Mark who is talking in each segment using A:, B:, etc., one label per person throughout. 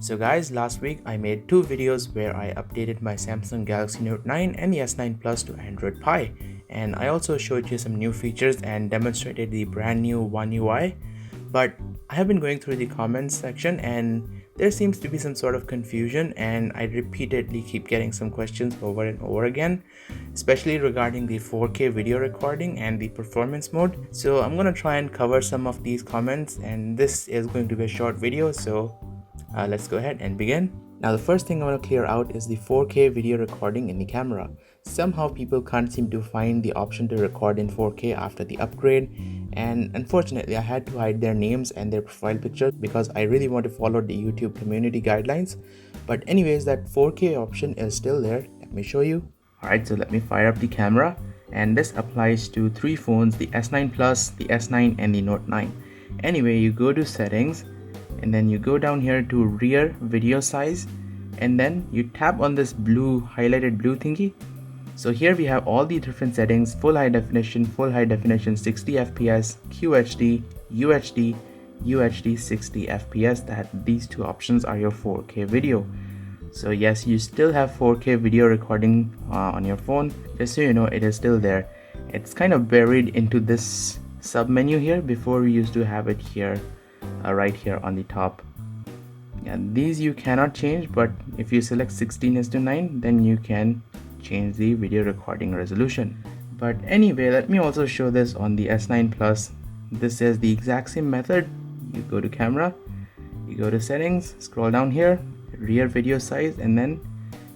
A: So guys, last week I made two videos where I updated my Samsung Galaxy Note 9 and the S9 Plus to Android Pie, and I also showed you some new features and demonstrated the brand new One UI. But I have been going through the comments section and there seems to be some sort of confusion, and I repeatedly keep getting some questions over and over again, especially regarding the 4K video recording and the performance mode. So I'm gonna try and cover some of these comments, and this is going to be a short video, so let's go ahead and begin. Now the first thing I want to clear out is the 4K video recording in the camera. Somehow people can't seem to find the option to record in 4K after the upgrade, and unfortunately I had to hide their names and their profile pictures because I really want to follow the YouTube community guidelines. But anyways, that 4K option is still there. Let me show you. Alright, so let me fire up the camera, and this applies to three phones: the S9 Plus, the S9 and the Note 9. Anyway, you go to settings and then you go down here to rear video size, and then you tap on this highlighted blue thingy. So here we have all the different settings: full high definition, 60 fps, QHD, UHD 60 fps. That these two options are your 4K video. So yes, you still have 4K video recording on your phone. Just so you know, it is still there. It's kind of buried into this sub menu here. Before we used to have it here, right here on the top. And these you cannot change, but if you select 16:9, then you can change the video recording resolution. But anyway, let me also show this on the S9 Plus. This is the exact same method. You go to camera, you go to settings, scroll down here, rear video size, and then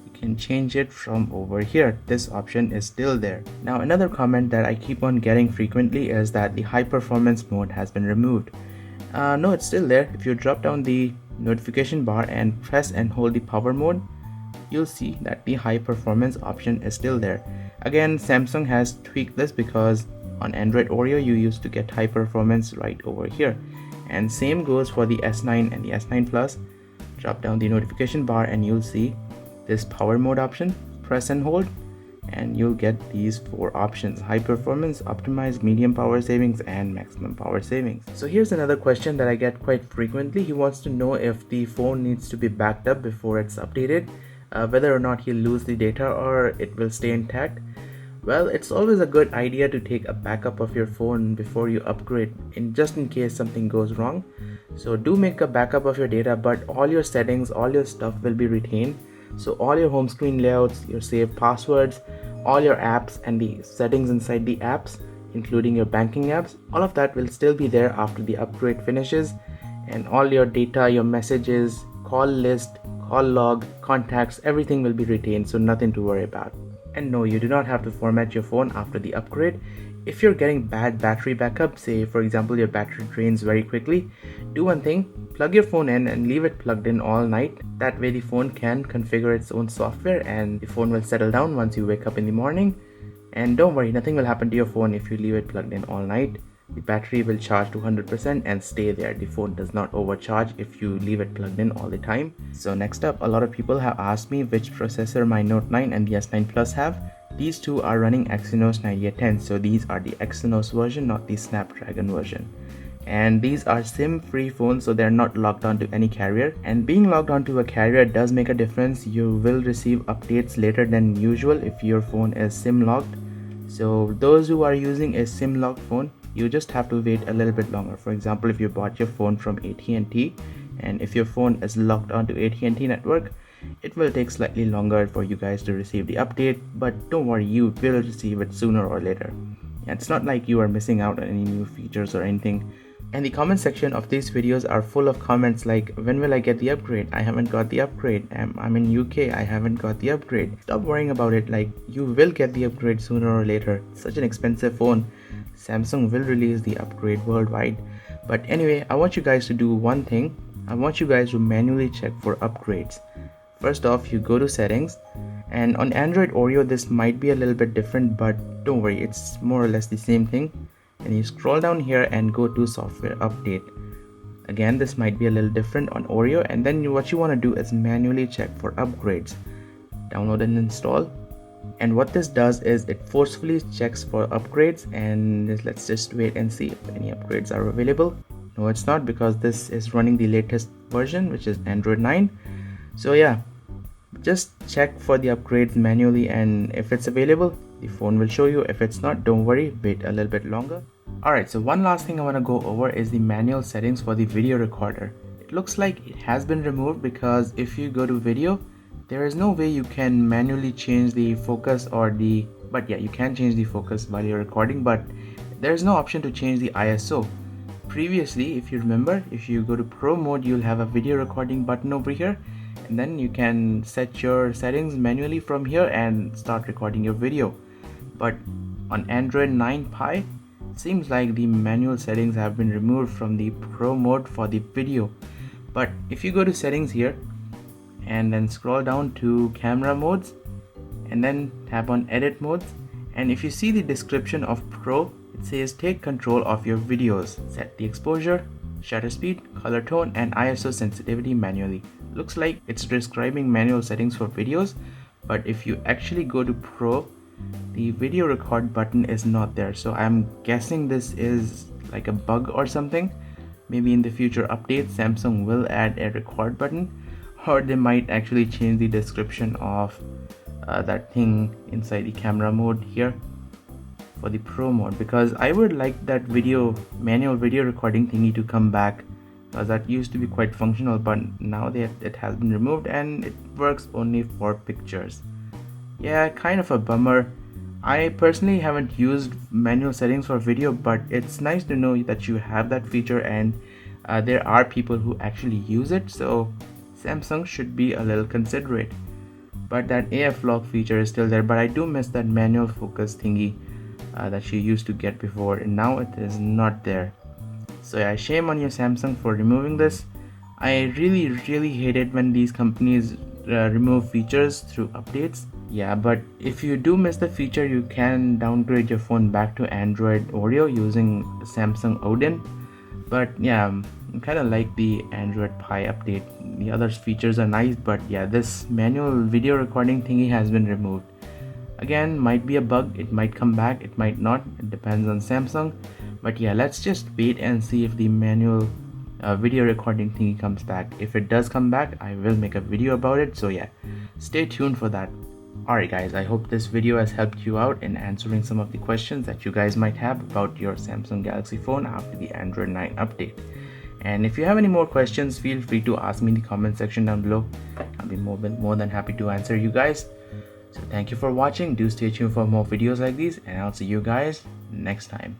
A: you can change it from over here. This option is still there. Now another comment that I keep on getting frequently is that the high performance mode has been removed. No, it's still there. If you drop down the notification bar and press and hold the power mode, you'll see that the high performance option is still there. Again, Samsung has tweaked this because on Android Oreo you used to get high performance right over here, and same goes for the S9 and the S9 Plus. Drop down the notification bar and you'll see this power mode option. Press and hold and you'll get these four options: high performance, optimized, medium power savings, and maximum power savings. So here's another question that I get quite frequently. He wants to know if the phone needs to be backed up before it's updated, whether or not he'll lose the data or it will stay intact. Well, it's always a good idea to take a backup of your phone before you upgrade, just in case something goes wrong. So do make a backup of your data, but all your settings, all your stuff will be retained. So all your home screen layouts, your saved passwords, all your apps and the settings inside the apps, including your banking apps, all of that will still be there after the upgrade finishes. And all your data, your messages, call list, call log, contacts, everything will be retained, so nothing to worry about. And no, you do not have to format your phone after the upgrade. If you're getting bad battery backup, say for example your battery drains very quickly, do one thing: plug your phone in and leave it plugged in all night. That way the phone can configure its own software and the phone will settle down once you wake up in the morning. And don't worry, nothing will happen to your phone if you leave it plugged in all night. The battery will charge to 100% and stay there. The phone does not overcharge if you leave it plugged in all the time. So next up, a lot of people have asked me which processor my Note 9 and the S9 Plus have. These two are running Exynos 9810, so these are the Exynos version, not the Snapdragon version. And these are SIM-free phones, so they're not logged onto any carrier. And being logged onto a carrier does make a difference. You will receive updates later than usual if your phone is SIM logged. So those who are using a SIM logged phone, you just have to wait a little bit longer. For example, if you bought your phone from AT&T and if your phone is logged onto AT&T network, it will take slightly longer for you guys to receive the update, but don't worry, you will receive it sooner or later. And it's not like you are missing out on any new features or anything. And the comment section of these videos are full of comments like, when will I get the upgrade? I haven't got the upgrade. I'm in UK, I haven't got the upgrade. Stop worrying about it. Like, you will get the upgrade sooner or later. It's such an expensive phone. Samsung will release the upgrade worldwide. But anyway, I want you guys to do one thing. I want you guys to manually check for upgrades. First off, you go to settings, and on Android Oreo this might be a little bit different, but don't worry, it's more or less the same thing. And you scroll down here and go to software update. Again, this might be a little different on Oreo, and then what you want to do is manually check for upgrades. Download and install. And what this does is it forcefully checks for upgrades, and let's just wait and see if any upgrades are available. No, it's not, because this is running the latest version, which is Android 9. So yeah, just check for the upgrades manually, and if it's available, the phone will show you. If it's not, don't worry, wait a little bit longer. Alright, so one last thing I want to go over is the manual settings for the video recorder. It looks like it has been removed, because if you go to video, there is no way you can manually change the focus but yeah, you can change the focus while you're recording, but there's no option to change the ISO. Previously, if you remember, if you go to Pro mode, you'll have a video recording button over here, and then you can set your settings manually from here and start recording your video. But on Android 9 Pie, it seems like the manual settings have been removed from the Pro mode for the video. But if you go to settings here and then scroll down to camera modes and then tap on edit modes, and if you see the description of Pro, it says take control of your videos, set the exposure, shutter speed, color tone, and ISO sensitivity manually. Looks like it's describing manual settings for videos, but if you actually go to Pro, the video record button is not there. So I'm guessing this is like a bug or something. Maybe in the future updates Samsung will add a record button, or they might actually change the description of that thing inside the camera mode here for the Pro mode, because I would like that manual video recording thingy to come back, because that used to be quite functional, but now it has been removed and it works only for pictures. Yeah, kind of a bummer. I personally haven't used manual settings for video, but it's nice to know that you have that feature, and there are people who actually use it, so Samsung should be a little considerate. But that AF lock feature is still there, but I do miss that manual focus thingy that you used to get before, and now it is not there. So yeah, shame on you, Samsung, for removing this. I really hate it when these companies remove features through updates. Yeah, but if you do miss the feature, you can downgrade your phone back to Android Oreo using Samsung Odin. But yeah, I kind of like the Android Pie update. The other features are nice, but yeah, this manual video recording thingy has been removed. Again, might be a bug, it might come back, it might not, it depends on Samsung. But yeah, let's just wait and see if the manual video recording thingy comes back. If it does come back, I will make a video about it, so yeah, stay tuned for that. Alright guys, I hope this video has helped you out in answering some of the questions that you guys might have about your Samsung Galaxy phone after the Android 9 update. And if you have any more questions, feel free to ask me in the comment section down below. I'll be more than happy to answer you guys. So thank you for watching. Do stay tuned for more videos like these, and I'll see you guys next time.